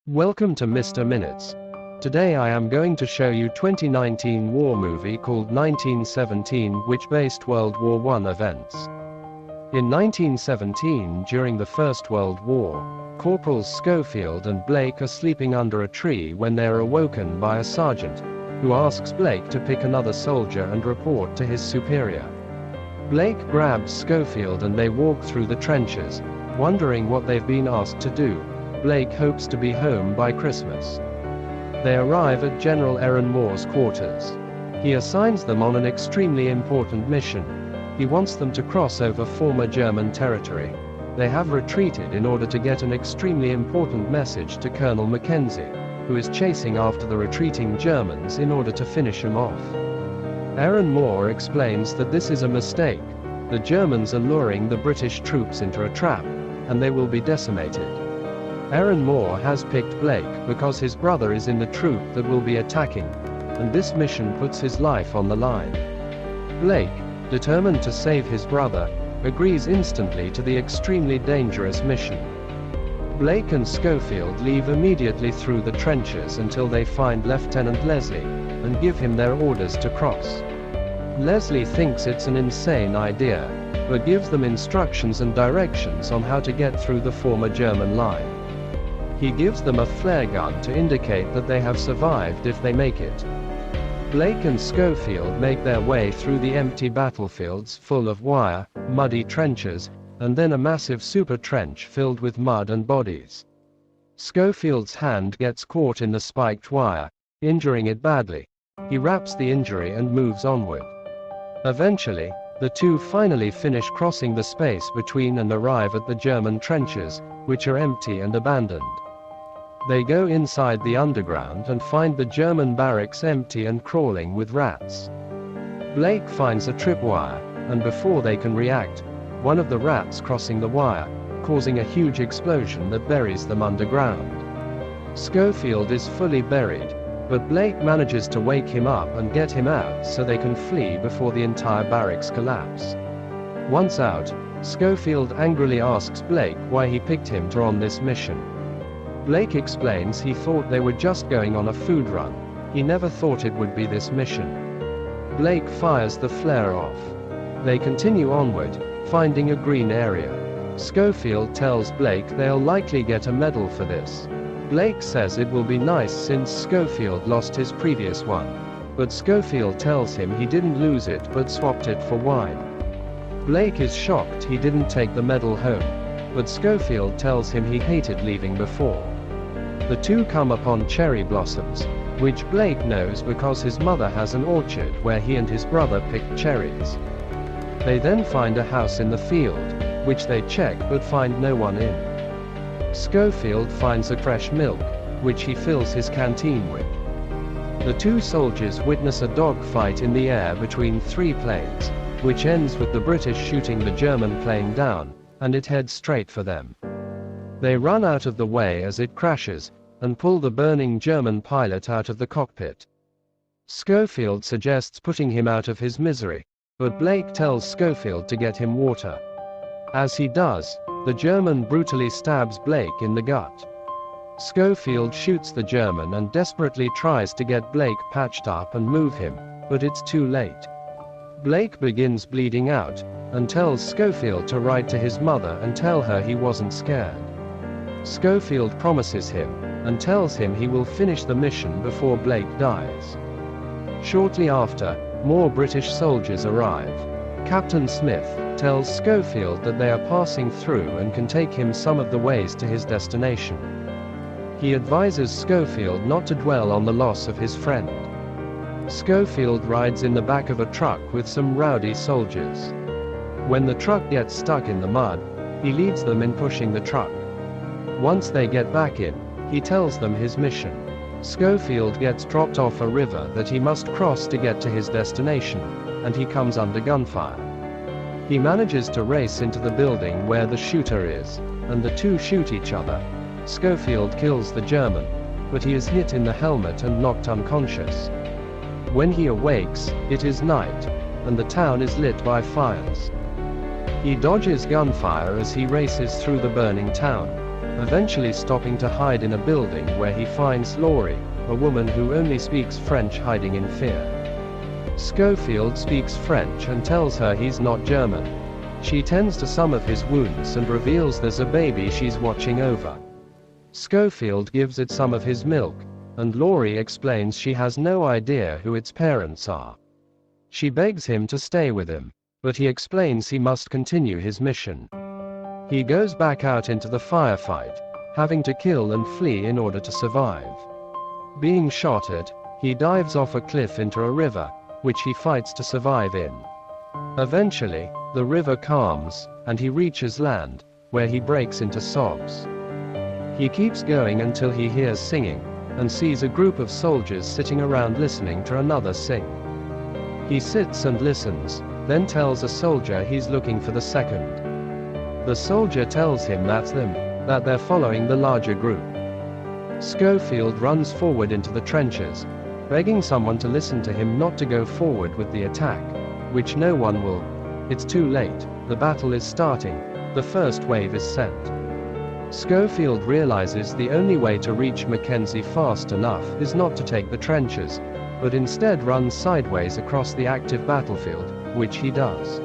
Welcome to Mr. Minutes. Today I am going to show you 2019 war movie called 1917 which based World War I events. In 1917 during the First World War, Corporals Schofield and Blake are sleeping under a tree when they are awoken by a sergeant, who asks Blake to pick another soldier and report to his superior. Blake grabs Schofield and they walk through the trenches, wondering what they've been asked to do. Blake hopes to be home by Christmas. They arrive at General Aaron Moore's quarters. He assigns them on an extremely important mission. He wants them to cross over former German territory. They have retreated in order to get an extremely important message to Colonel Mackenzie, who is chasing after the retreating Germans in order to finish them off. Aaron Moore explains that this is a mistake. The Germans are luring the British troops into a trap, and they will be decimated. Aaron Moore has picked Blake because his brother is in the troop that will be attacking, and this mission puts his life on the line. Blake, determined to save his brother, agrees instantly to the extremely dangerous mission. Blake and Schofield leave immediately through the trenches until they find Lieutenant Leslie, and give him their orders to cross. Leslie thinks it's an insane idea, but gives them instructions and directions on how to get through the former German line. He gives them a flare gun to indicate that they have survived if they make it. Blake and Schofield make their way through the empty battlefields full of wire, muddy trenches, and then a massive super trench filled with mud and bodies. Schofield's hand gets caught in the spiked wire, injuring it badly. He wraps the injury and moves onward. Eventually, the two finally finish crossing the space between and arrive at the German trenches, which are empty and abandoned. They go inside the underground and find the German barracks empty and crawling with rats. Blake finds a tripwire, and before they can react, one of the rats crossing the wire, causing a huge explosion that buries them underground. Schofield is fully buried, but Blake manages to wake him up and get him out so they can flee before the entire barracks collapse. Once out, Schofield angrily asks Blake why he picked him to on this mission. Blake explains he thought they were just going on a food run. He never thought it would be this mission. Blake fires the flare off. They continue onward, finding a green area. Schofield tells Blake they'll likely get a medal for this. Blake says it will be nice since Schofield lost his previous one. But Schofield tells him he didn't lose it but swapped it for wine. Blake is shocked he didn't take the medal home, but Schofield tells him he hated leaving before. The two come upon cherry blossoms, which Blake knows because his mother has an orchard where he and his brother picked cherries. They then find a house in the field, which they check but find no one in. Schofield finds a fresh milk, which he fills his canteen with. The two soldiers witness a dogfight in the air between three planes, which ends with the British shooting the German plane down, and it heads straight for them. They run out of the way as it crashes, and pull the burning German pilot out of the cockpit. Schofield suggests putting him out of his misery, but Blake tells Schofield to get him water. As he does, the German brutally stabs Blake in the gut. Schofield shoots the German and desperately tries to get Blake patched up and move him, but it's too late. Blake begins bleeding out, and tells Schofield to write to his mother and tell her he wasn't scared. Schofield promises him, and tells him he will finish the mission before Blake dies. Shortly after, more British soldiers arrive. Captain Smith tells Schofield that they are passing through and can take him some of the ways to his destination. He advises Schofield not to dwell on the loss of his friend. Schofield rides in the back of a truck with some rowdy soldiers. When the truck gets stuck in the mud, he leads them in pushing the truck. Once they get back in, he tells them his mission. Schofield gets dropped off a river that he must cross to get to his destination, and he comes under gunfire. He manages to race into the building where the shooter is, and the two shoot each other. Schofield kills the German, but he is hit in the helmet and knocked unconscious. When he awakes, it is night, and the town is lit by fires. He dodges gunfire as he races through the burning town. eventually stopping to hide in a building where he finds Laurie, a woman who only speaks French, hiding in fear. Schofield speaks French and tells her he's not German. She tends to some of his wounds and reveals there's a baby she's watching over. Schofield gives it some of his milk, and Laurie explains she has no idea who its parents are. She begs him to stay with him, but he explains he must continue his mission. He goes back out into the firefight, having to kill and flee in order to survive. Being shot at, he dives off a cliff into a river, which he fights to survive in. Eventually, the river calms, and he reaches land, where he breaks into sobs. He keeps going until he hears singing, and sees a group of soldiers sitting around listening to another sing. He sits and listens, then tells a soldier he's looking for the second. The soldier tells him that's them, that they're following the larger group. Schofield runs forward into the trenches, begging someone to listen to him not to go forward with the attack, which no one will. It's too late, the battle is starting, the first wave is sent. Schofield realizes the only way to reach Mackenzie fast enough is not to take the trenches, but instead runs sideways across the active battlefield, which he does.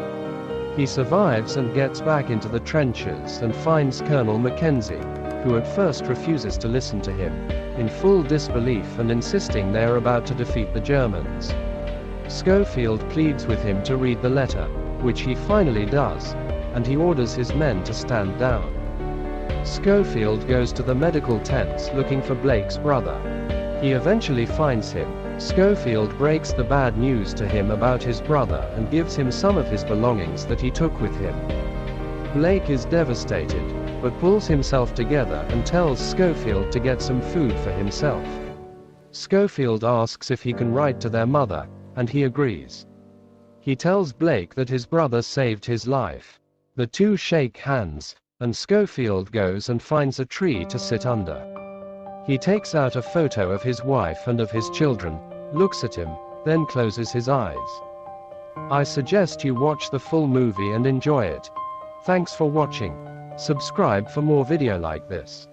He survives and gets back into the trenches and finds Colonel Mackenzie, who at first refuses to listen to him, in full disbelief and insisting they are about to defeat the Germans. Schofield pleads with him to read the letter, which he finally does, and he orders his men to stand down. Schofield goes to the medical tents looking for Blake's brother. He eventually finds him. Schofield breaks the bad news to him about his brother and gives him some of his belongings that he took with him. Blake is devastated, but pulls himself together and tells Schofield to get some food for himself. Schofield asks if he can write to their mother, and he agrees. He tells Blake that his brother saved his life. The two shake hands, and Schofield goes and finds a tree to sit under. He takes out a photo of his wife and of his children, looks at him, then closes his eyes. I suggest you watch the full movie and enjoy it. Thanks for watching. Subscribe for more video like this.